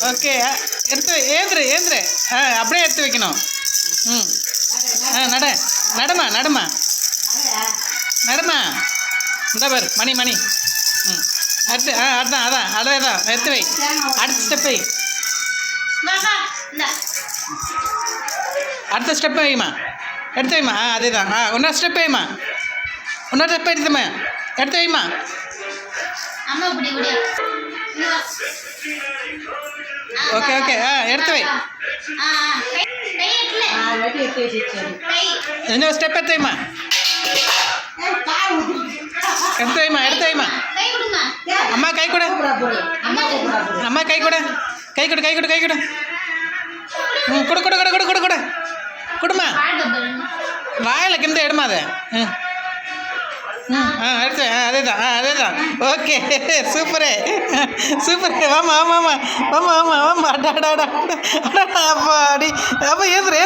Okay, எடுத்து ஏந்திரு. அப்படியே எடுத்து வைக்கணும். ம். நடமா இந்த பாரு மணி. ம். அடுத்து அதான் எடுத்து வை. அடுத்த ஸ்டெப் வை. அடுத்த ஸ்டெப் வைமா. எடுத்து வைமா. அதே தான். இன்னொரு ஸ்டெப் வைமா. இன்னொரு ஸ்டெப் எடுத்துமா. எடுத்து வைமா. ஓகே எடுத்து வை. இன்னொரு ஸ்டெப் எடுத்து வைமா. எடுத்து வைமா. அம்மா கை கொடு. கொடு. கொடுமா. வாயில் கிந்த எடுமா அதை. அடுத்து அதே தான். Okay, super. வாமா. அடாடா அப்பா அடி. அப்போ ஏந்திரு.